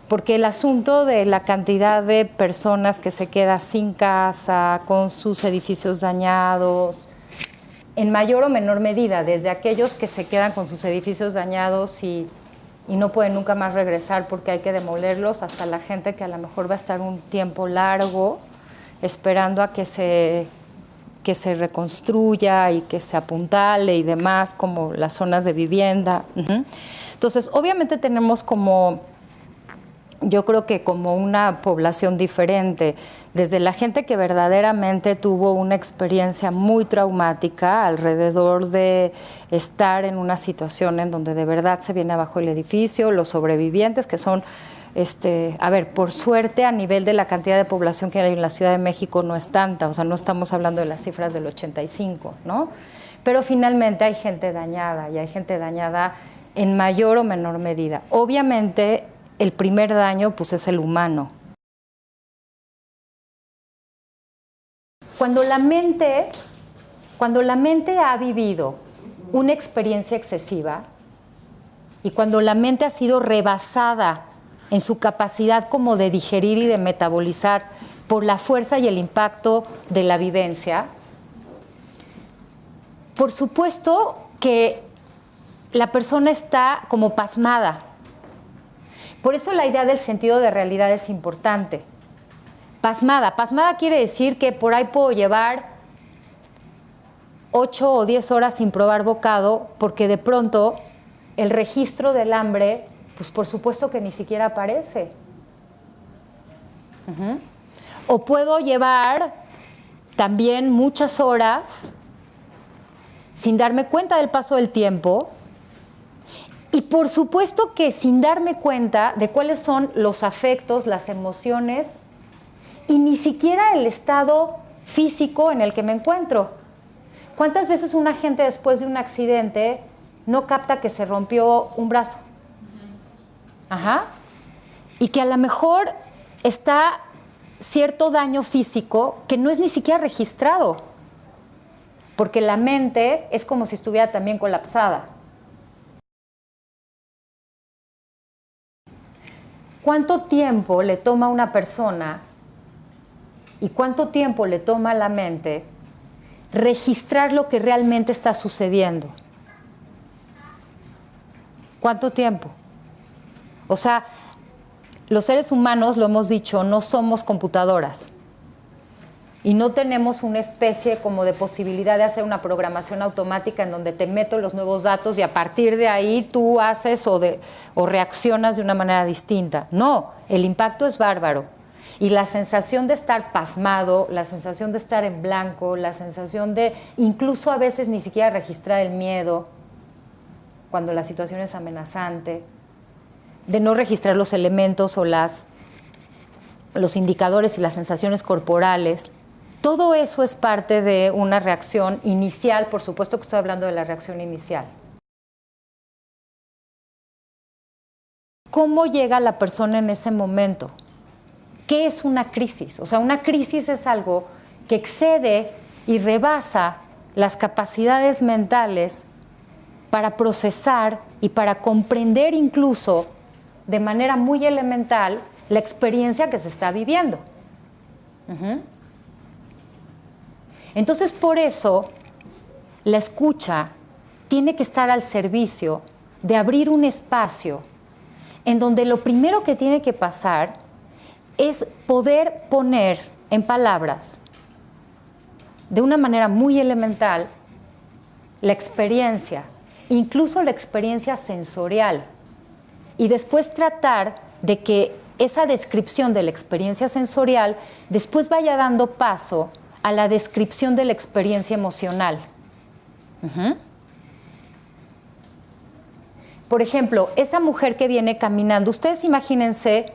porque el asunto de la cantidad de personas que se queda sin casa, con sus edificios dañados, en mayor o menor medida, desde aquellos que se quedan con sus edificios dañados y no pueden nunca más regresar porque hay que demolerlos, hasta la gente que a lo mejor va a estar un tiempo largo esperando a que se reconstruya y que se apuntale y demás, como las zonas de vivienda. Entonces, obviamente tenemos como, yo creo que como una población diferente, desde la gente que verdaderamente tuvo una experiencia muy traumática alrededor de estar en una situación en donde de verdad se viene abajo el edificio, los sobrevivientes que son, a ver, por suerte a nivel de la cantidad de población que hay en la Ciudad de México no es tanta, o sea, no estamos hablando de las cifras del 85, ¿no? Pero finalmente hay gente dañada y hay gente dañada en mayor o menor medida. Obviamente el primer daño pues es el humano. Cuando la mente ha vivido una experiencia excesiva y cuando la mente ha sido rebasada en su capacidad como de digerir y de metabolizar por la fuerza y el impacto de la vivencia, por supuesto que la persona está como pasmada. Por eso la idea del sentido de realidad es importante. Pasmada. Pasmada quiere decir que por ahí puedo llevar 8 o 10 horas sin probar bocado porque de pronto el registro del hambre, pues por supuesto que ni siquiera aparece. O puedo llevar también muchas horas sin darme cuenta del paso del tiempo y por supuesto que sin darme cuenta de cuáles son los afectos, las emociones y ni siquiera el estado físico en el que me encuentro. ¿Cuántas veces una gente después de un accidente no capta que se rompió un brazo? Y que a lo mejor está cierto daño físico que no es ni siquiera registrado, porque la mente es como si estuviera también colapsada. ¿Cuánto tiempo le toma a una persona y cuánto tiempo le toma a la mente registrar lo que realmente está sucediendo? ¿Cuánto tiempo? O sea, los seres humanos, lo hemos dicho, no somos computadoras y no tenemos una especie como de posibilidad de hacer una programación automática en donde te meto los nuevos datos y a partir de ahí tú haces o reaccionas de una manera distinta. No, el impacto es bárbaro. Y la sensación de estar pasmado, la sensación de estar en blanco, la sensación de incluso a veces ni siquiera registrar el miedo cuando la situación es amenazante, de no registrar los elementos o los indicadores y las sensaciones corporales. Todo eso es parte de una reacción inicial, por supuesto que estoy hablando de la reacción inicial. ¿Cómo llega la persona en ese momento? ¿Qué es una crisis? O sea, una crisis es algo que excede y rebasa las capacidades mentales para procesar y para comprender incluso de manera muy elemental la experiencia que se está viviendo. Entonces, por eso, la escucha tiene que estar al servicio de abrir un espacio en donde lo primero que tiene que pasar es poder poner en palabras, de una manera muy elemental, la experiencia, incluso la experiencia sensorial, y después tratar de que esa descripción de la experiencia sensorial después vaya dando paso a la descripción de la experiencia emocional. Por ejemplo, esa mujer que viene caminando, ustedes imagínense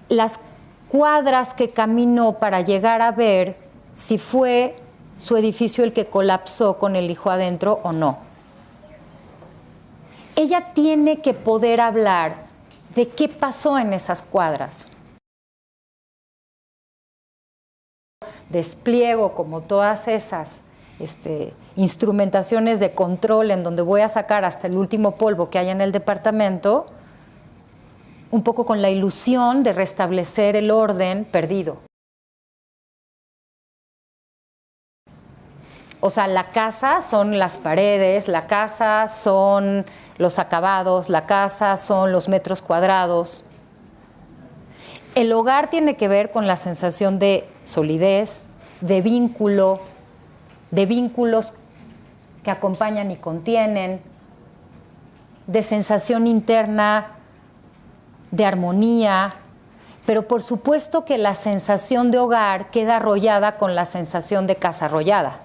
las cuadras que caminó para llegar a ver si fue su edificio el que colapsó con el hijo adentro o no. Ella tiene que poder hablar de qué pasó en esas cuadras. Despliego como todas esas instrumentaciones de control en donde voy a sacar hasta el último polvo que hay en el departamento, un poco con la ilusión de restablecer el orden perdido. O sea, la casa son las paredes, la casa son los acabados, la casa son los metros cuadrados. El hogar tiene que ver con la sensación de solidez, de vínculo, de vínculos que acompañan y contienen, de sensación interna, de armonía, pero por supuesto que la sensación de hogar queda arrollada con la sensación de casa arrollada.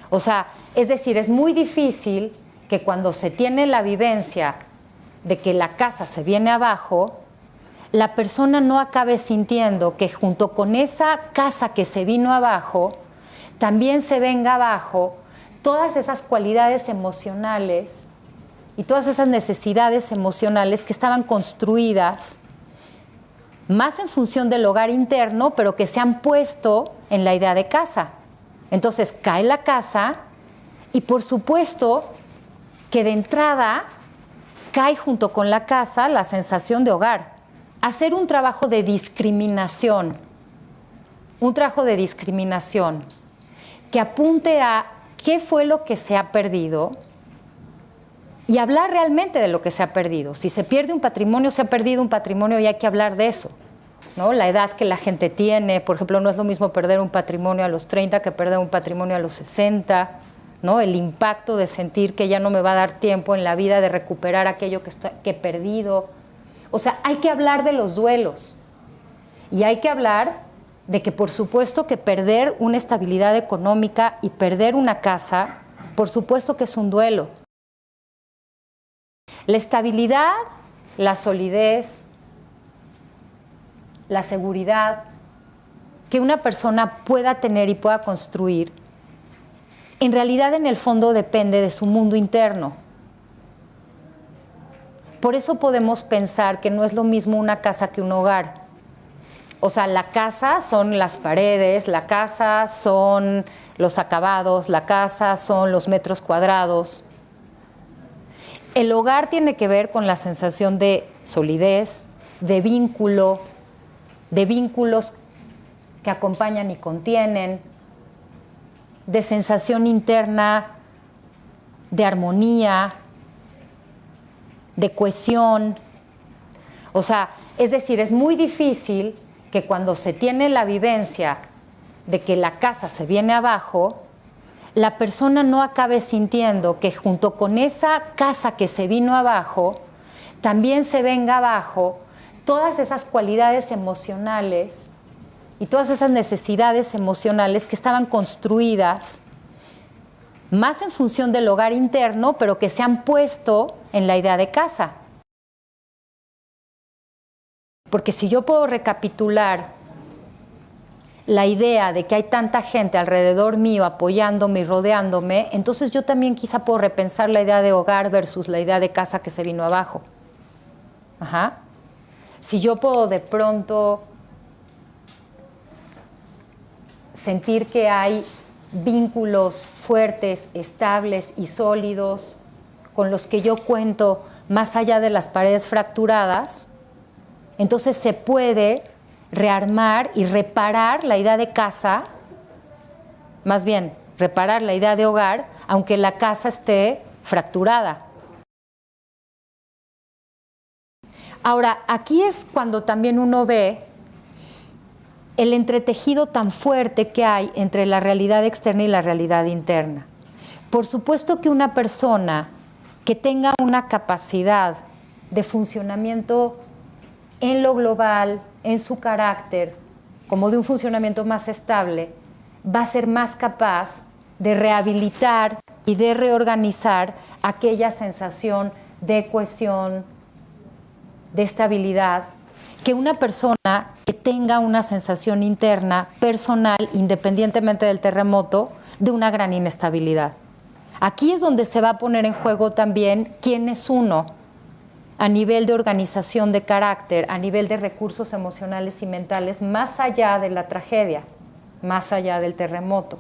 O sea, es decir, es muy difícil que cuando se tiene la vivencia de que la casa se viene abajo, la persona no acabe sintiendo que junto con esa casa que se vino abajo, también se venga abajo todas esas cualidades emocionales y todas esas necesidades emocionales que estaban construidas más en función del hogar interno, pero que se han puesto en la idea de casa. Entonces cae la casa y por supuesto que de entrada cae junto con la casa la sensación de hogar. Hacer un trabajo de discriminación, que apunte a qué fue lo que se ha perdido y hablar realmente de lo que se ha perdido. Si se pierde un patrimonio, se ha perdido un patrimonio y hay que hablar de eso, ¿no? La edad que la gente tiene, por ejemplo, no es lo mismo perder un patrimonio a los 30 que perder un patrimonio a los 60, ¿no? El impacto de sentir que ya no me va a dar tiempo en la vida de recuperar aquello que he perdido. O sea, hay que hablar de los duelos y hay que hablar de que por supuesto que perder una estabilidad económica y perder una casa, por supuesto que es un duelo. La estabilidad, la solidez, la seguridad que una persona pueda tener y pueda construir, en realidad en el fondo depende de su mundo interno. Por eso podemos pensar que no es lo mismo una casa que un hogar. O sea, la casa son las paredes, la casa son los acabados, la casa son los metros cuadrados. El hogar tiene que ver con la sensación de solidez, de vínculo, de vínculos que acompañan y contienen, de sensación interna, de armonía, de cohesión. O sea, es decir, es muy difícil que cuando se tiene la vivencia de que la casa se viene abajo, la persona no acabe sintiendo que junto con esa casa que se vino abajo, también se venga abajo todas esas cualidades emocionales y todas esas necesidades emocionales que estaban construidas más en función del hogar interno, pero que se han puesto en la idea de casa. Porque si yo puedo recapitular la idea de que hay tanta gente alrededor mío apoyándome y rodeándome, entonces yo también quizá puedo repensar la idea de hogar versus la idea de casa que se vino abajo. Ajá. Si yo puedo de pronto sentir que hay vínculos fuertes, estables y sólidos con los que yo cuento más allá de las paredes fracturadas, entonces se puede rearmar y reparar la idea de casa, más bien reparar la idea de hogar, aunque la casa esté fracturada. Ahora, aquí es cuando también uno ve el entretejido tan fuerte que hay entre la realidad externa y la realidad interna. Por supuesto que una persona que tenga una capacidad de funcionamiento en lo global, en su carácter, como de un funcionamiento más estable, va a ser más capaz de rehabilitar y de reorganizar aquella sensación de cohesión, de estabilidad, que una persona que tenga una sensación interna, personal, independientemente del terremoto, de una gran inestabilidad. Aquí es donde se va a poner en juego también quién es uno a nivel de organización de carácter, a nivel de recursos emocionales y mentales, más allá de la tragedia, más allá del terremoto.